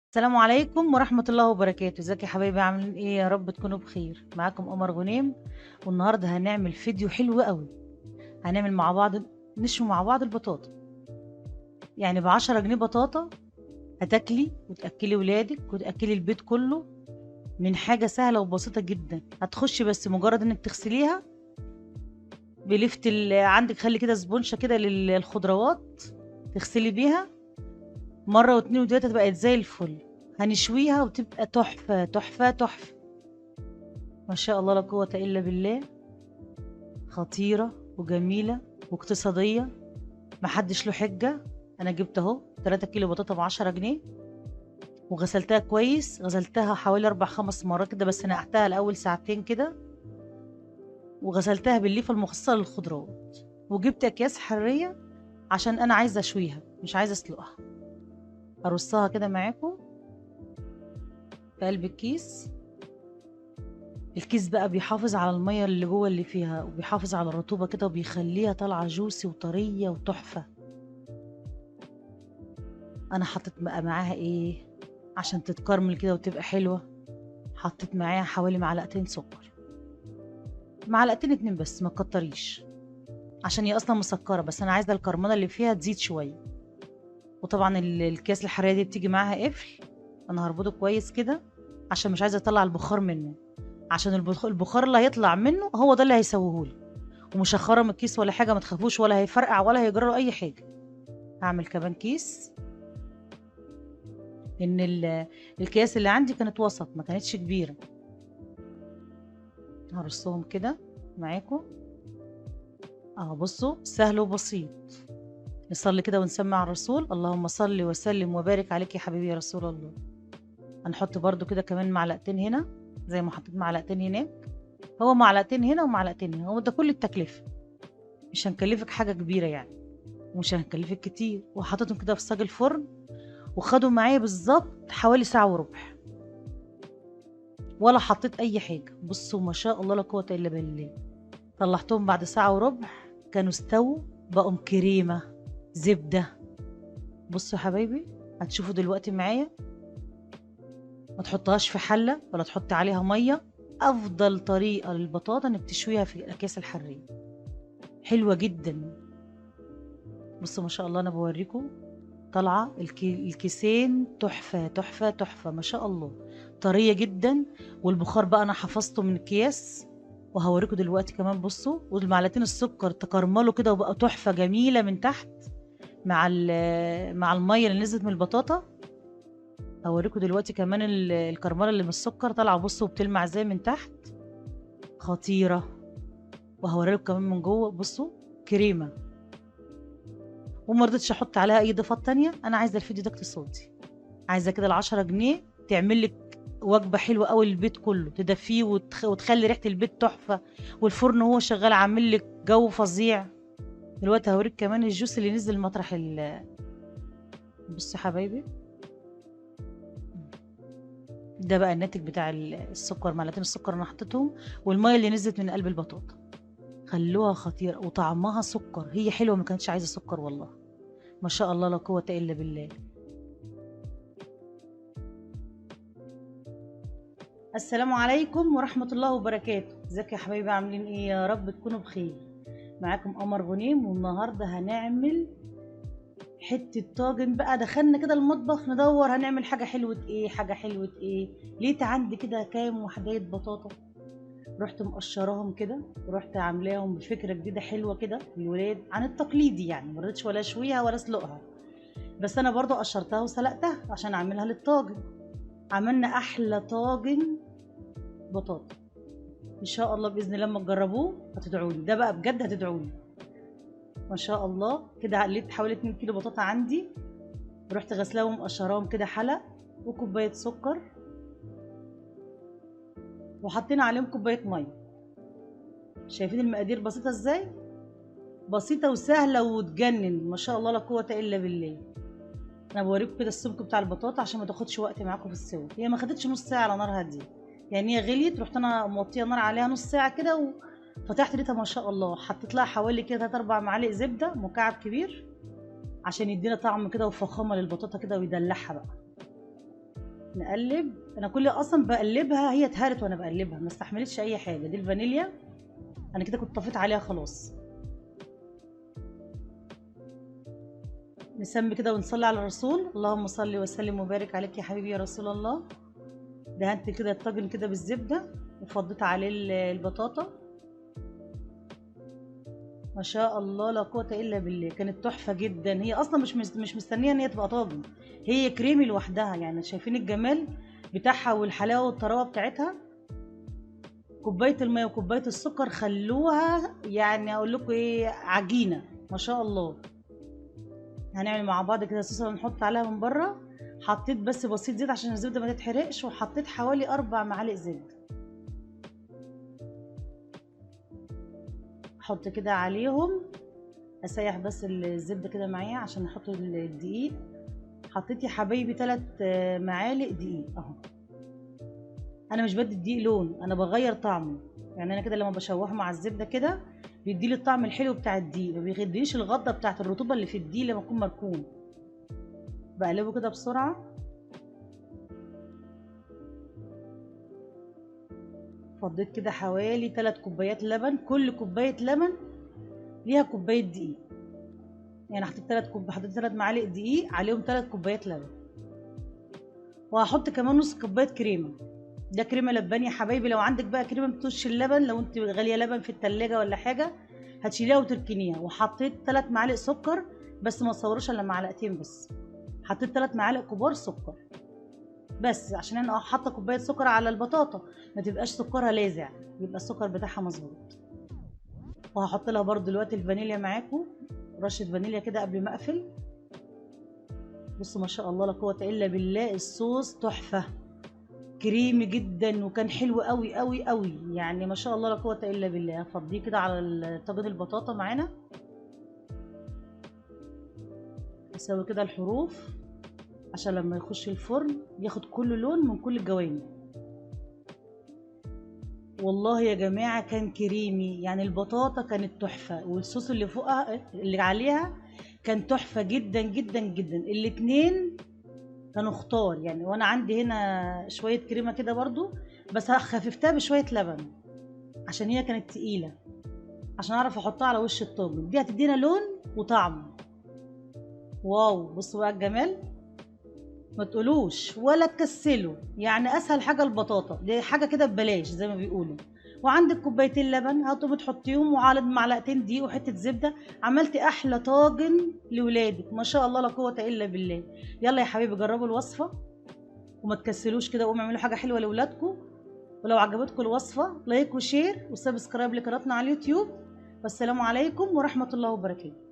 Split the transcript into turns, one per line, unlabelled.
السلام عليكم ورحمة الله وبركاته، ازيك يا حبايبي عاملين ايه؟ يا رب تكونوا بخير. معاكم قمر غنيم، والنهارده هنعمل فيديو حلو قوي. هنعمل مع بعض، نشوي مع بعض البطاطا. يعني ب10 جنيه بطاطا هتاكلي وتاكلي ولادك وتاكلي البيت كله، من حاجة سهلة وبسيطة جدا. هتخشي بس مجرد انك تغسليها بلفت عندك، خلي كده سبونشة كده للخضروات، تغسلي بيها مرة واتنين وتلاتة بقت زي الفل. هنشويها وتبقى تحفة تحفة تحفة. ما شاء الله لا قوة إلا بالله. خطيرة وجميلة واقتصادية، محدش له حجة. أنا جبت أهو 3 كيلو بطاطا ب10 جنيه، وغسلتها كويس. غسلتها حوالي 4 5 مرات كده، بس نقعتها الأول ساعتين كده، وغسلتها بالليفة المخصصة للخضروات. وجبت أكياس حرية عشان أنا عايزة أشويها مش عايزة أسلقها. أرصها كده معاكم في قلب الكيس. الكيس بقى بيحافظ على المية اللي جوه اللي فيها، وبيحافظ على الرطوبة كده، وبيخليها طالعة جوسي وطرية وتحفة. انا حطيت بقى معاها ايه عشان تتكرمل كده وتبقى حلوة؟ حطيت معاها حوالي معلقتين سكر، معلقتين اتنين بس، ما تكتريش، عشان هي اصلا مسكرة، بس انا عايزة الكرملة اللي فيها تزيد شوية. وطبعا الكيس الحرارية دي بتيجي معاها قفل. انا هربطه كويس كده عشان مش عايزة اطلع البخار منه، عشان البخار اللي هيطلع منه هو ده اللي هيسويهولي. ومش هخرم الكيس ولا حاجة، ما تخافوش، ولا هيفرقع ولا هيجرى له اي حاجة. هعمل كمان كيس، ان الكياس اللي عندي كانت وسط، ما كانتش كبيرة. هرصهم كده معاكم اهو. بصوا سهل وبسيط. نصلي كده ونسمع على الرسول. اللهم صل وسلم وبارك عليك يا حبيبي يا رسول الله. هنحط برضو كده كمان معلقتين هنا، زي ما حطيت معلقتين هناك. هو معلقتين هنا ومعلقتين هنا، هو ده كل التكلفة. مش هنكلفك حاجة كبيرة يعني، ومش هنكلفك كتير. وحطيتهم كده في صاج الفرن، وخدوا معايا بالظبط حوالي ساعة وربع، ولا حطيت أي حاجة. بصوا ما شاء الله لا قوة إلا بالله. طلعتهم بعد ساعة وربع، كانوا استووا، بقوا كريمة زبدة. بصوا يا حبايبي، هتشوفوا دلوقتي معايا. ما تحطهاش في حلة ولا تحطي عليها مية. أفضل طريقة للبطاطا إنك تشويها في الأكياس الحرية، حلوة جدا. بصوا ما شاء الله، أنا بوريكم طالعة الكيسين تحفة تحفة تحفة ما شاء الله، طرية جدا. والبخار بقى أنا حفظته من الأكياس، وهوريكم دلوقتي كمان. بصوا، والمعلقتين السكر تكرملوا كده وبقى تحفة جميلة من تحت، مع المية اللي نزلت من البطاطا. هوريكم دلوقتي كمان الكرمله اللي من السكر طالعه، بصوا بتلمع ازاي من تحت، خطيره. وهوريكم كمان من جوه، بصوا كريمه. وما رضيتش احط عليها اي اضافات تانية. انا عايزه الفيديو ده اقتصادي، عايزه كده ال10 جنيه تعمل لك وجبه حلوه قوي للبيت كله، تدفيه وتخلي ريحه البيت تحفه. والفرن وهو شغال عامل لك جو فظيع. دلوقتي هوريك كمان الجوس اللي نزل مطرح بصوا يا حبايبي، ده بقى الناتج بتاع السكر. معلقتين السكر انا حطيتهم، والميه اللي نزلت من قلب البطاطا خلوها خطيره، وطعمها سكر. هي حلوه، ما كانتش عايزه سكر والله. ما شاء الله لا قوه الا بالله. السلام عليكم ورحمه الله وبركاته. ازيك يا حبايبي عاملين ايه؟ يا رب تكونوا بخير. معاكم قمر غنيم، والنهارده هنعمل حته طاجن. بقى دخلنا كده المطبخ ندور هنعمل حاجه حلوه ايه، حاجه حلوه ايه. لقيت عندي كده كام وحدايه بطاطا، رحت مقشراهم كده، ورحت عاملاهم بفكره جديده حلوه كده للولاد عن التقليدي. يعني ما رضيتش ولا اشويها ولا اسلقها، بس انا برضو قشرتها وسلقتها عشان اعملها للطاجن. عملنا احلى طاجن بطاطا ان شاء الله. باذن الله لما تجربوه هتدعوني، ده بقى بجد هتدعوني. ما شاء الله كده. قليت حوالي 2 كيلو بطاطا عندي، رحت غسلاهم ومقشراهم كده حلق، وكوبايه سكر، وحطينا عليهم كوبايه ميه. شايفين المقادير بسيطه ازاي؟ بسيطة وسهلة وتجنن، ما شاء الله لا قوة إلا بالله. أنا بوريكم كده السمك بتاع البطاطا عشان ما تاخدش وقت معاكم في السوا. هي ما خدتش نص ساعة على نار هادية، يعني هي غليت، رحت أنا موطية نار عليها نص ساعة كده، وفتحت لقيتها ما شاء الله. حطيت لها حوالي كده 3 4 معالق زبدة مكعب كبير، عشان يدينا طعم كده وفخامة للبطاطا كده ويدلعها بقى. نقلب. انا كل اصلا بقلبها هي اتهرت وانا بقلبها، ما استحملتش اي حاجه. دي الفانيليا انا كده كنت طفيت عليها خلاص. نسمي كده ونصلي على الرسول. اللهم صل وسلم وبارك عليك يا حبيبي يا رسول الله. دهنت كده الطاجن كده بالزبده وفضيت عليه البطاطا. ما شاء الله لا قوه الا بالله، كانت تحفه جدا. هي اصلا مش مستنيه ان هي تبقى طاجن، هي كريمي لوحدها. يعني شايفين الجمال بتاعها والحلاوه والطراوه بتاعتها. كوبايه الميه وكوبايه السكر خلوها يعني اقول لكم ايه، عجينه ما شاء الله. هنعمل مع بعض كده الصوص اللي هنحط عليها من بره. حطيت بس بسيط زيت عشان الزبده ما تتحرقش، وحطيت حوالي 4 معالق زبده. احط كده عليهم، اسيح بس الزبده كده معايا عشان احط الدقيق. حطيت يا حبايبي 3 معالق دقيق اهو. انا مش بدي الدقيق لون، انا بغير طعمه. يعني انا كده لما بشوحه مع الزبده كده بيديلي الطعم الحلو بتاع الدقيق، ما بيغديش الغطه بتاعت الرطوبه اللي في الدقيق لما يكون مركون. بقلبه كده بسرعه. فضيت كده حوالي 3 كوبايات لبن، كل كوبايه لبن ليها كوبايه دقيق. يعني حطيت 3 معالق دقيق عليهم 3 كوبايات لبن. وهحط كمان نص كوبايه كريمه. ده كريمه لباني يا حبايبي. لو عندك بقى كريمه بتوش اللبن، لو انت غاليه لبن في التلاجة ولا حاجه هتشيليها وتركنيها. وحطيت 3 معالق سكر، بس ما تصوروش الا معلقتين بس. حطيت 3 معالق كبار سكر بس، عشان انا حاطه كوبايه سكر على البطاطا ما تبقاش سكرها لاذع، يبقى السكر بتاعها مظبوط. وهحط لها برده دلوقتي الفانيليا معاكم، رشه فانيليا كده قبل ما اقفل. بصوا ما شاء الله لا قوه الا بالله، الصوص تحفه كريمي جدا وكان حلو قوي قوي قوي. يعني ما شاء الله لا قوه الا بالله. هفضيه كده على طاجن البطاطا معانا. اسوي كده الحروف عشان لما يخش الفرن ياخد كل لون من كل الجوانب. والله يا جماعه كان كريمي، يعني البطاطا كانت تحفه، والصوص اللي فوقها اللي عليها كان تحفه جدا جدا جدا. الاتنين كانوا اختار يعني. وانا عندي هنا شويه كريمه كده برضو، بس خففتها بشويه لبن عشان هي كانت تقيله، عشان اعرف احطها على وش الطاجن. دي هتدينا لون وطعم. واو بصوا بقى الجمال، ما تقولوش ولا تكسلوا. يعني اسهل حاجه البطاطا دي، حاجه كده ببلاش زي ما بيقولوا. وعندك كوبايتين لبن هتقومي تحطيهم، وعلى معلقتين دقيق وحته زبده، عملتي احلى طاجن لولادك. ما شاء الله لا قوه الا بالله. يلا يا حبيبي جربوا الوصفه وما تكسلوش كده، وقوموا اعملوا حاجه حلوه لاولادكم. ولو عجبتكم الوصفه لايك وشير وسبسكرايب لقناتنا على اليوتيوب. والسلام عليكم ورحمه الله وبركاته.